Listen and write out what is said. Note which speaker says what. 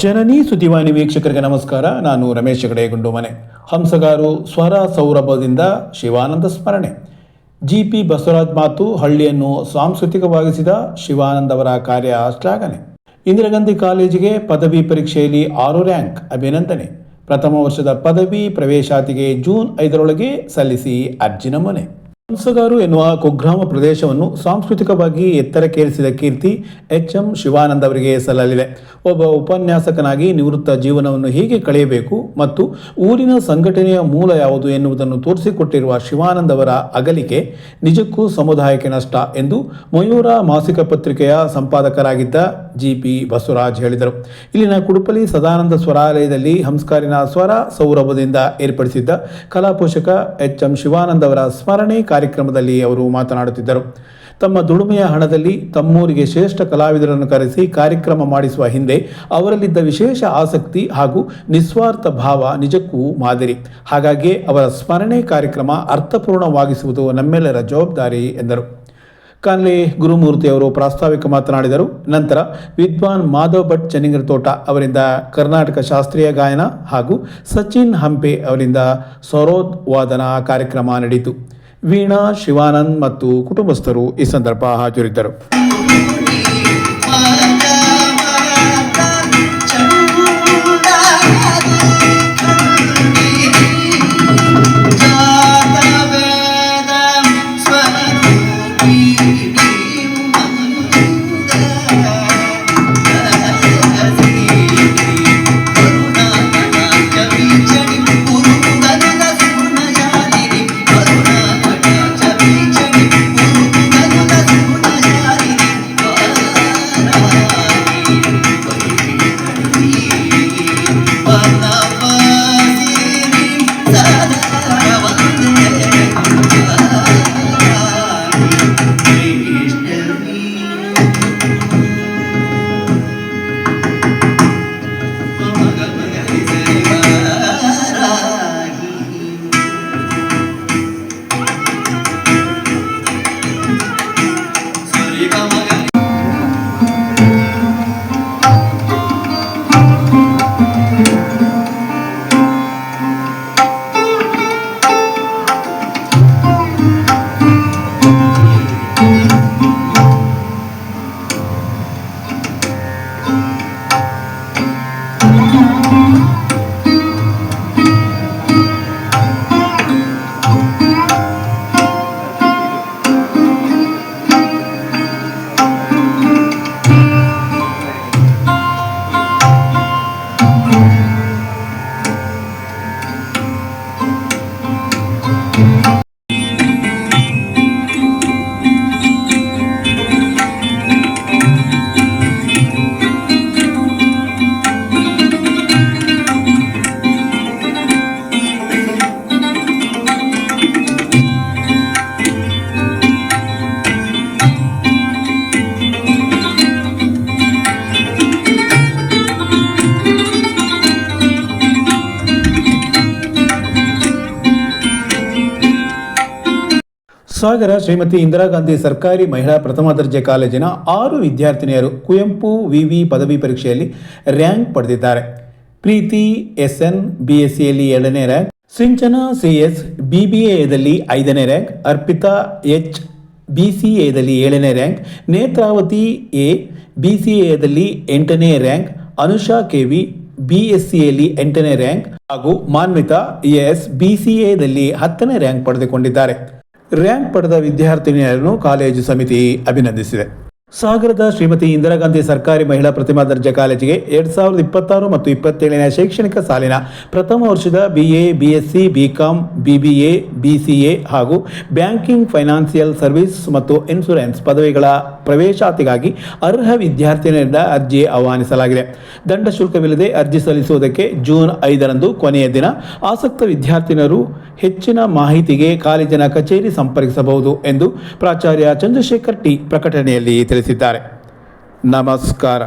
Speaker 1: ಜನನಿ ಸುದ್ದಿವಾಹಿನಿ ವೀಕ್ಷಕರಿಗೆ ನಮಸ್ಕಾರ. ನಾನು ರಮೇಶ್ ಹೆಗಡೆ ಗುಂಡುಮನೆ. ಹಂಸಗಾರು ಸ್ವರ ಸೌರಭದಿಂದ ಶಿವಾನಂದ ಸ್ಮರಣೆ. ಜಿಪಿ ಬಸವರಾಜ್ ಮಾತು. ಹಳ್ಳಿಯನ್ನು ಸಾಂಸ್ಕೃತಿಕವಾಗಿಸಿದ ಶಿವಾನಂದ್ ಅವರ ಕಾರ್ಯ ಶ್ಲಾಘನೆ. ಇಂದಿರಾ ಗಾಂಧಿ ಕಾಲೇಜಿಗೆ ಪದವಿ ಪರೀಕ್ಷೆಯಲ್ಲಿ 6 ರ್ಯಾಂಕ್, ಅಭಿನಂದನೆ. ಪ್ರಥಮ ವರ್ಷದ ಪದವಿ ಪ್ರವೇಶಾತಿಗೆ ಜೂನ್ 5ರೊಳಗೆ ಸಲ್ಲಿಸಿ ಅರ್ಜಿ ನಮೂನೆ. ಹಂಸಗಾರು ಎನ್ನುವ ಕುಗ್ರಾಮ ಪ್ರದೇಶವನ್ನು ಸಾಂಸ್ಕೃತಿಕವಾಗಿ ಎತ್ತರಕ್ಕೇರಿಸಿದ ಕೀರ್ತಿ ಎಂ ಶಿವಾನಂದ್ ಅವರಿಗೆ ಸಲ್ಲಲಿದೆ. ಒಬ್ಬ ಉಪನ್ಯಾಸಕನಾಗಿ ನಿವೃತ್ತ ಜೀವನವನ್ನು ಹೇಗೆ ಕಳೆಯಬೇಕು ಮತ್ತು ಊರಿನ ಸಂಘಟನೆಯ ಮೂಲ ಯಾವುದು ಎನ್ನುವುದನ್ನು ತೋರಿಸಿಕೊಟ್ಟಿರುವ ಶಿವಾನಂದ್ ಅವರ ಅಗಲಿಕೆ ನಿಜಕ್ಕೂ ಸಮುದಾಯಕ್ಕೆ ನಷ್ಟ ಎಂದು ಮಯೂರ ಮಾಸಿಕ ಪತ್ರಿಕೆಯ ಸಂಪಾದಕರಾಗಿದ್ದ ಜಿಪಿ ಬಸವರಾಜ್ ಹೇಳಿದರು. ಇಲ್ಲಿನ ಕುಡುಪಲಿ ಸದಾನಂದ ಸ್ವರಾಲಯದಲ್ಲಿ ಹಂಸಗಾರಿನ ಸ್ವರ ಸೌರಭದಿಂದ ಏರ್ಪಡಿಸಿದ್ದ ಕಲಾಪೋಷಕ ಎಂ ಶಿವಾನಂದ್ ಅವರ ಸ್ಮರಣೆ ಕಾರ್ಯಕ್ರಮದಲ್ಲಿ ಅವರು ಮಾತನಾಡುತ್ತಿದ್ದರು. ತಮ್ಮ ದುಡಿಮೆಯ ಹಣದಲ್ಲಿ ತಮ್ಮೂರಿಗೆ ಶ್ರೇಷ್ಠ ಕಲಾವಿದರನ್ನು ಕರೆಸಿ ಕಾರ್ಯಕ್ರಮ ಮಾಡಿಸುವ ಹಿಂದೆ ಅವರಲ್ಲಿದ್ದ ವಿಶೇಷ ಆಸಕ್ತಿ ಹಾಗೂ ನಿಸ್ವಾರ್ಥ ಭಾವ ನಿಜಕ್ಕೂ ಮಾದರಿ. ಹಾಗಾಗಿ ಅವರ ಸ್ಮರಣೆ ಕಾರ್ಯಕ್ರಮ ಅರ್ಥಪೂರ್ಣವಾಗಿಸುವುದು ನಮ್ಮೆಲ್ಲರ ಜವಾಬ್ದಾರಿ ಎಂದರು. ಕಾನ್ಲೆ ಗುರುಮೂರ್ತಿ ಅವರು ಪ್ರಾಸ್ತಾವಿಕ ಮಾತನಾಡಿದರು. ನಂತರ ವಿದ್ವಾನ್ ಮಾಧವ್ ಭಟ್ ಚೆನ್ನಿಂಗರತೋಟ ಅವರಿಂದ ಕರ್ನಾಟಕ ಶಾಸ್ತ್ರೀಯ ಗಾಯನ ಹಾಗೂ ಸಚಿನ್ ಹಂಪೆ ಅವರಿಂದ ಸರೋದ್ ವಾದನ ಕಾರ್ಯಕ್ರಮ ನಡೆಯಿತು. ವೀಣಾ, ಶಿವಾನಂದ್ ಮತ್ತು ಕುಟುಂಬಸ್ಥರು ಈ ಸಂದರ್ಭ ಹಾಜರಿದ್ದರು. ಸಾಗರ ಶ್ರೀಮತಿ ಇಂದಿರಾ ಗಾಂಧಿ ಸರ್ಕಾರಿ ಮಹಿಳಾ ಪ್ರಥಮ ದರ್ಜೆ ಕಾಲೇಜಿನ 6 ವಿದ್ಯಾರ್ಥಿನಿಯರು ಕುವೆಂಪು ವಿವಿ ಪದವಿ ಪರೀಕ್ಷೆಯಲ್ಲಿ ರ್ಯಾಂಕ್ ಪಡೆದಿದ್ದಾರೆ. ಪ್ರೀತಿ SN BSCಯಲ್ಲಿ 2ನೇ ರ್ಯಾಂಕ್, ಸಿಂಚನಾ CS BBAದಲ್ಲಿ 5ನೇ ರ್ಯಾಂಕ್, ಅರ್ಪಿತಾ H BCAದಲ್ಲಿ 7ನೇ ರ್ಯಾಂಕ್, ನೇತ್ರಾವತಿ A BCAದಲ್ಲಿ 8ನೇ ರ್ಯಾಂಕ್, ಅನುಷಾ KV BSCಯಲ್ಲಿ 8ನೇ ರ್ಯಾಂಕ್ ಹಾಗೂ ಮಾನ್ವಿತಾ ES BCAದಲ್ಲಿ 10ನೇ ರ್ಯಾಂಕ್ ಪಡೆದುಕೊಂಡಿದ್ದಾರೆ. ರ್ಯಾಂಕ್ ಪಡೆದ ವಿದ್ಯಾರ್ಥಿನಿಯರನ್ನು ಕಾಲೇಜು ಸಮಿತಿ ಅಭಿನಂದಿಸಿದೆ. ಸಾಗರದ ಶ್ರೀಮತಿ ಇಂದಿರಾ ಗಾಂಧಿ ಸರ್ಕಾರಿ ಮಹಿಳಾ ಪ್ರಥಮ ದರ್ಜೆ ಕಾಲೇಜಿಗೆ 2026 ಮತ್ತು 27ನೇ ಶೈಕ್ಷಣಿಕ ಸಾಲಿನ ಪ್ರಥಮ ವರ್ಷದ BA, BSc, BCom, BBA, BCA ಹಾಗೂ ಬ್ಯಾಂಕಿಂಗ್, ಫೈನಾನ್ಸಿಯಲ್ ಸರ್ವಿಸ್ ಮತ್ತು ಇನ್ಶೂರೆನ್ಸ್ ಪದವಿಗಳ ಪ್ರವೇಶಾತಿಗಾಗಿ ಅರ್ಹ ವಿದ್ಯಾರ್ಥಿನಿಯರಿಂದ ಅರ್ಜಿ ಆಹ್ವಾನಿಸಲಾಗಿದೆ. ದಂಡ ಶುಲ್ಕವಿಲ್ಲದೆ ಅರ್ಜಿ ಸಲ್ಲಿಸುವುದಕ್ಕೆ ಜೂನ್ 5ರಂದು ಕೊನೆಯ ದಿನ. ಆಸಕ್ತ ವಿದ್ಯಾರ್ಥಿನಿಯರು ಹೆಚ್ಚಿನ ಮಾಹಿತಿಗೆ ಕಾಲೇಜಿನ ಕಚೇರಿ ಸಂಪರ್ಕಿಸಬಹುದು ಎಂದು ಪ್ರಾಚಾರ್ಯ ಚಂದ್ರಶೇಖರ್ ಟಿ ಪ್ರಕಟಣೆಯಲ್ಲಿ ತಿಳಿಸಿದ್ದಾರೆ. ನಮಸ್ಕಾರ.